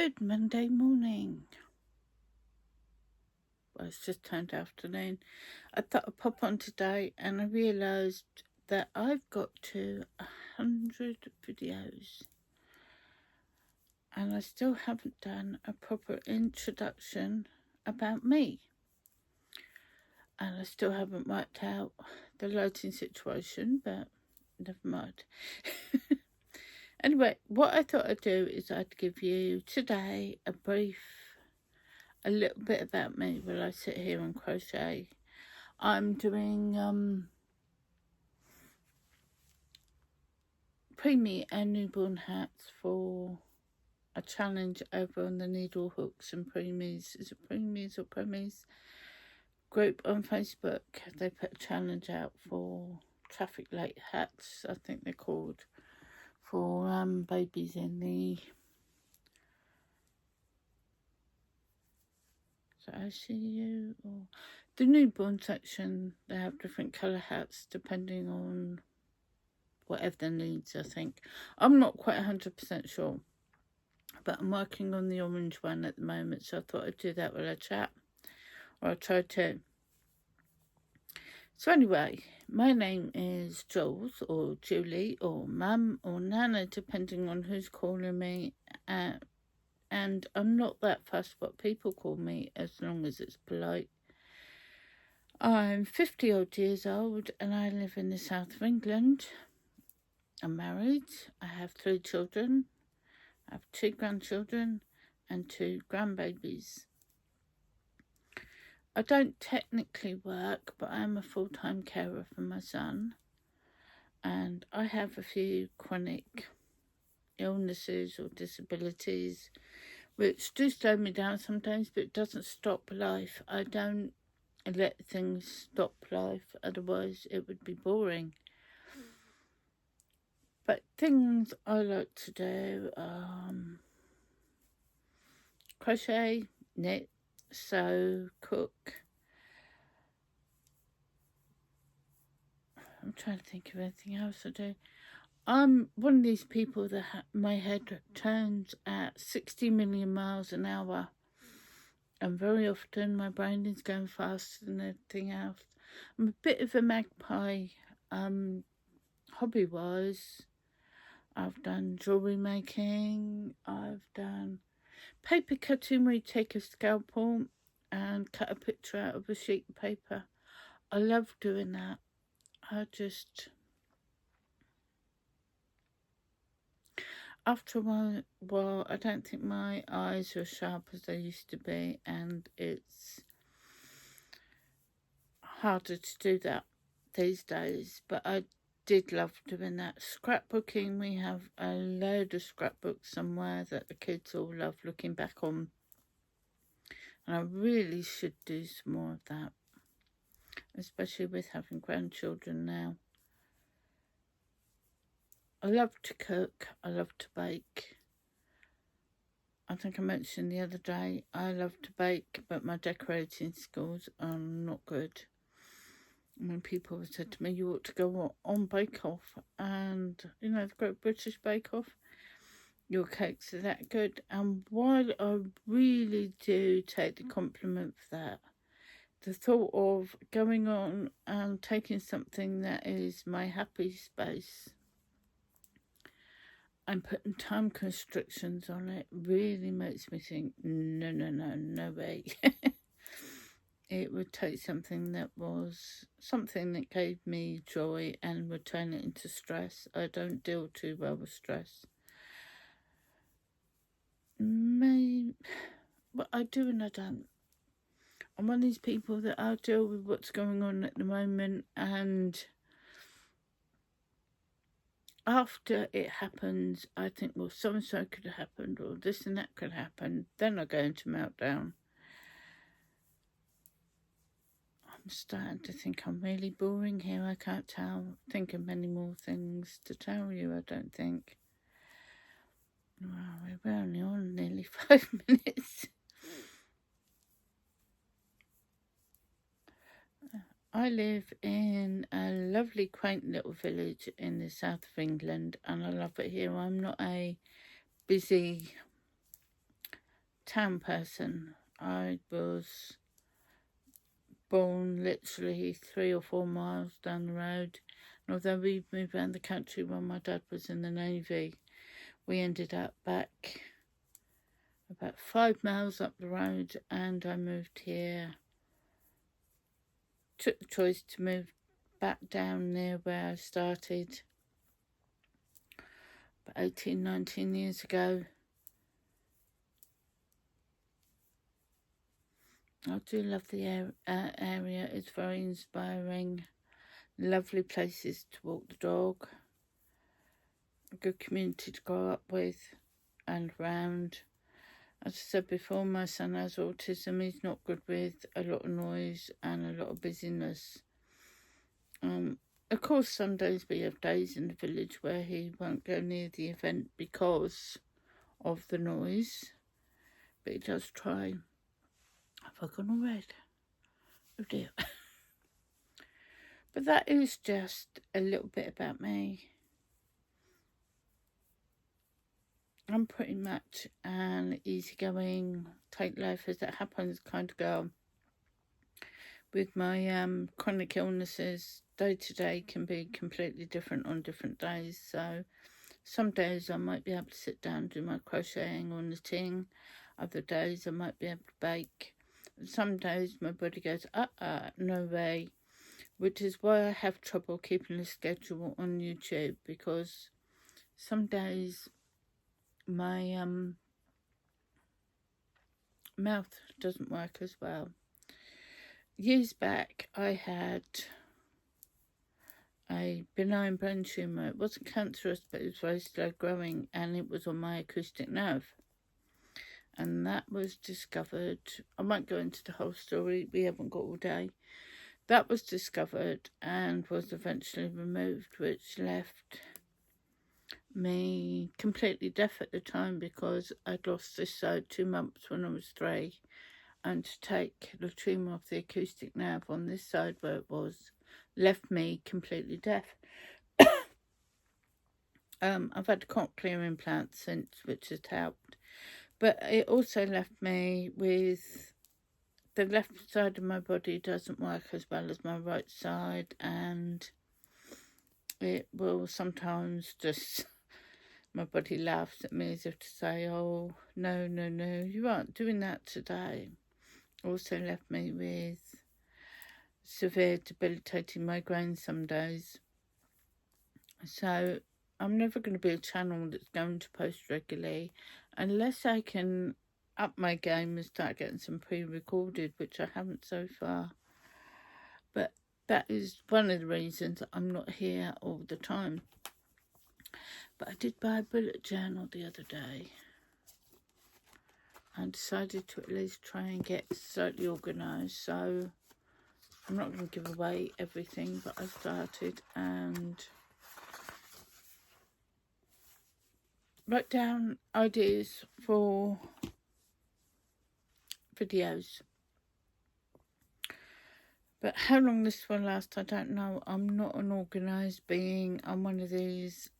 Good Monday morning. Well, it's just turned afternoon. I thought I'd pop on today and I realised that I've got to 100 videos and I still haven't done a proper introduction about me. And I still haven't worked out the lighting situation, but never mind. Anyway, what I thought I'd do is I'd give you today a little bit about me while I sit here and crochet. I'm doing preemie and newborn hats for a challenge over on the Needle Hooks and Preemies. Is it Preemies or Preemies group on Facebook? They put a challenge out for traffic light hats, I think they're called, for babies in the ICU or the newborn section. They have different colour hats depending on whatever their needs, I think. I'm not quite 100% sure, but I'm working on the orange one at the moment, so I thought I'd do that while I chat, or I'll try to. So anyway, my name is Jules, or Julie, or Mum, or Nana, depending on who's calling me, and I'm not that fussed what people call me as long as it's polite. I'm 50 odd years old and I live in the south of England. I'm married. I have 3 children. I have 2 grandchildren and 2 grandbabies. I don't technically work, but I am a full-time carer for my son. And I have a few chronic illnesses or disabilities which do slow me down sometimes, but it doesn't stop life. I don't let things stop life, otherwise it would be boring. But things I like to do, crochet, knit, sew, cook. I'm trying to think of anything else I do. I'm one of these people that my head turns at 60 million miles an hour. And very often my brain is going faster than anything else. I'm a bit of a magpie, hobby-wise. I've done jewellery making. I've done paper cutting where you take a scalpel and cut a picture out of a sheet of paper. I love doing that. After a while, I don't think my eyes are as sharp as they used to be, and it's harder to do that these days, but I did love doing that. Scrapbooking, we have a load of scrapbooks somewhere that the kids all love looking back on, and I really should do some more of that, especially with having grandchildren now. I love to cook, I love to bake. I think I mentioned the other day, I love to bake, but my decorating skills are not good. When people have said to me, you ought to go on Bake Off, and the Great British Bake Off, your cakes are that good. And while I really do take the compliment for that, the thought of going on and taking something that is my happy space and putting time constrictions on it really makes me think, no way. It would take something that gave me joy and would turn it into stress. I don't deal too well with stress. But I do and I don't. I'm one of these people that I'll deal with what's going on at the moment, and after it happens, I think, well, so-and-so could have happened, or this and that could happen. Then I go into meltdown. I'm starting to think I'm really boring here. I can't think of many more things to tell you, I don't think. Well, we're only on nearly 5 minutes. I live in a lovely, quaint little village in the south of England, and I love it here. I'm not a busy town person. I was born literally 3 or 4 miles down the road. And although we moved around the country when my dad was in the Navy, we ended up back about 5 miles up the road, and I moved here. Took the choice to move back down near where I started about 18, 19 years ago. I do love the area. It's very inspiring. Lovely places to walk the dog. A good community to grow up with and around. As I said before, my son has autism. He's not good with a lot of noise and a lot of busyness. Of course, some days we have days in the village where he won't go near the event because of the noise, but he does try. Have I gone all red? Oh dear. But that is just a little bit about me. I'm pretty much an easygoing, take life as it happens kind of girl. With my chronic illnesses, day to day can be completely different on different days. So some days I might be able to sit down and do my crocheting or knitting. Other days I might be able to bake. Some days my body goes, no way. Which is why I have trouble keeping a schedule on YouTube, because some days my mouth doesn't work as well. Years back, I had a benign brain tumour. It wasn't cancerous, but it was very slow growing, and it was on my acoustic nerve. And that was discovered. I won't go into the whole story, we haven't got all day. That was discovered and was eventually removed, which left me completely deaf at the time, because I'd lost this side 2 months when I was 3, and to take the tumour off the acoustic nerve on this side where it was left me completely deaf. I've had a cochlear implant since, which has helped, but it also left me with the left side of my body doesn't work as well as my right side, and it will sometimes just, my body laughs at me as if to say, oh, no, you aren't doing that today. Also left me with severe debilitating migraines some days. So I'm never going to be a channel that's going to post regularly unless I can up my game and start getting some pre-recorded, which I haven't so far. But that is one of the reasons I'm not here all the time. But I did buy a bullet journal the other day. I decided to at least try and get slightly organised. So I'm not going to give away everything, but I started and wrote down ideas for videos. But how long this will last, I don't know. I'm not an organised being. I'm one of these,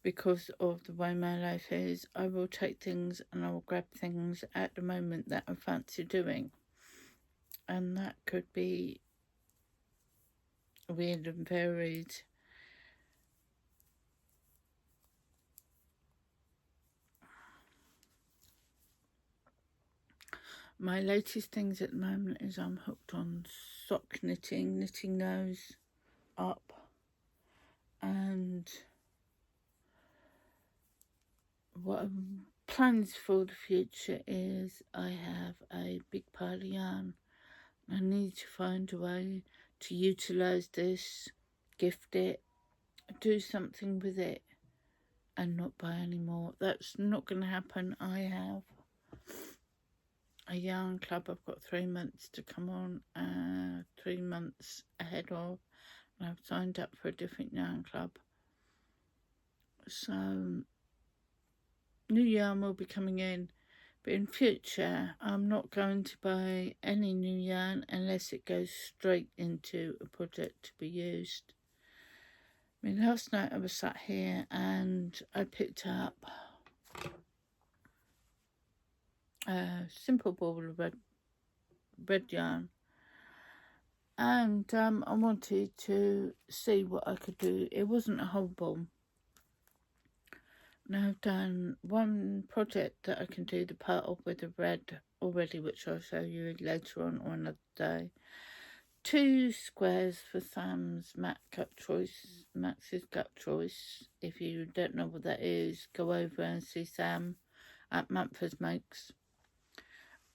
because of the way my life is. I will take things and I will grab things at the moment that I fancy doing. And that could be weird and varied. My latest things at the moment is I'm hooked on sock knitting those up, and what plans for the future is I have a big pile of yarn. I need to find a way to utilise this, gift it, do something with it, and not buy any more. That's not going to happen. I have a yarn club I've got 3 months to come on, 3 months ahead of, and I've signed up for a different yarn club. So new yarn will be coming in, but in future I'm not going to buy any new yarn unless it goes straight into a project to be used. I mean, last night I was sat here and I picked up a simple ball of red yarn, and I wanted to see what I could do. It wasn't a whole ball. Now I've done one project that I can do the part of with the red already, which I'll show you later on or another day. 2 squares for Sam's Max's Gut Choice. If you don't know what that is, go over and see Sam at Mumford Makes.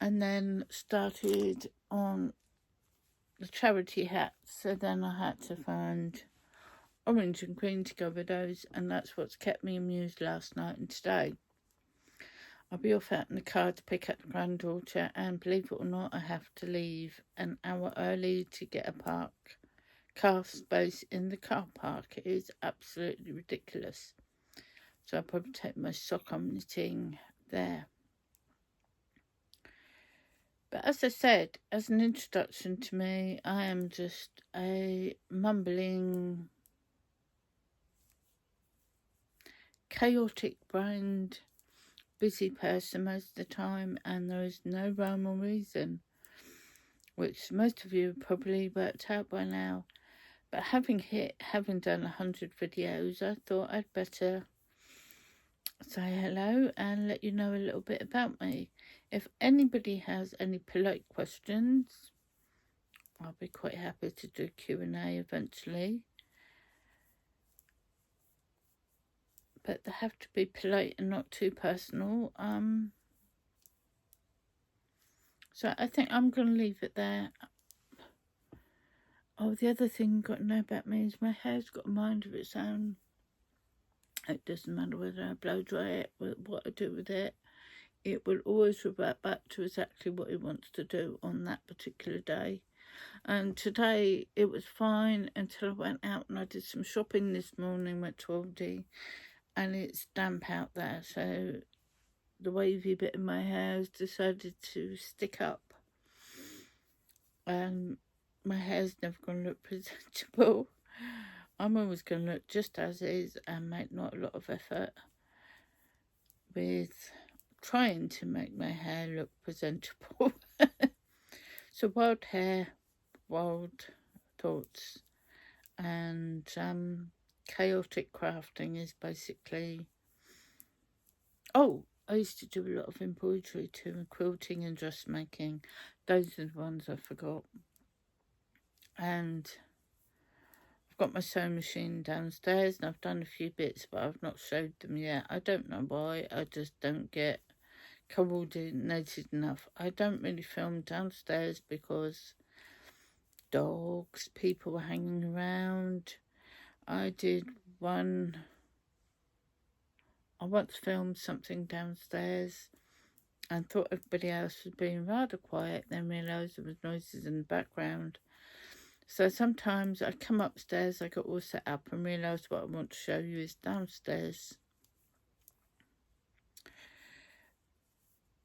And then started on the charity hats. So then I had to find orange and green to go with those, and that's what's kept me amused last night and today. I'll be off out in the car to pick up the granddaughter, and believe it or not, I have to leave an hour early to get a car space in the car park. It is absolutely ridiculous. So I'll probably take my sock I'm knitting there. But as I said, as an introduction to me, I am just a mumbling, chaotic-brained, busy person most of the time, and there is no rhyme or reason, which most of you have probably worked out by now. But having done 100 videos, I thought I'd better say hello and let you know a little bit about me. If anybody has any polite questions, I'll be quite happy to do Q&A eventually. But they have to be polite and not too personal. So I think I'm going to leave it there. Oh, the other thing you've got to know about me is my hair's got a mind of its own. It doesn't matter whether I blow dry it, what I do with it. It will always revert back to exactly what it wants to do on that particular day. And today it was fine until I went out and I did some shopping this morning, went to Aldi, and it's damp out there. So the wavy bit of my hair has decided to stick up. And my hair's never going to look presentable. I'm always going to look just as is and make not a lot of effort with trying to make my hair look presentable. So wild hair, wild thoughts, and chaotic crafting is basically... Oh, I used to do a lot of embroidery too, and quilting and dressmaking. Those are the ones I forgot. And I've got my sewing machine downstairs, and I've done a few bits, but I've not showed them yet. I don't know why. I just don't get coordinated enough. I don't really film downstairs because dogs, people were hanging around. I once filmed something downstairs and thought everybody else was being rather quiet, then realised there was noises in the background. So sometimes I come upstairs, I get all set up and realise what I want to show you is downstairs.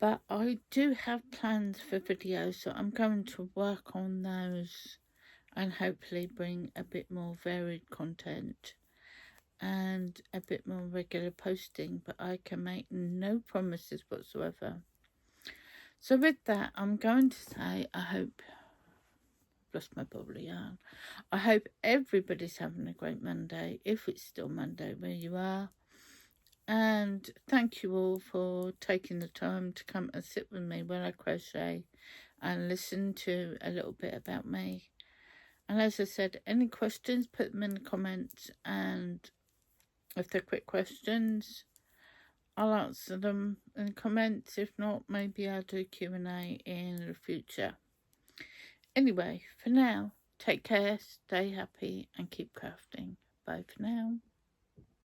But I do have plans for videos, so I'm going to work on those and hopefully bring a bit more varied content and a bit more regular posting, but I can make no promises whatsoever. So with that, I'm going to say I hope... lost my bubble of yarn. I hope everybody's having a great Monday, if it's still Monday where you are. And thank you all for taking the time to come and sit with me while I crochet and listen to a little bit about me. And as I said, any questions, put them in the comments, and if they're quick questions, I'll answer them in the comments. If not, maybe I'll do Q&A in the future. Anyway, for now, take care, stay happy, and keep crafting. Bye for now.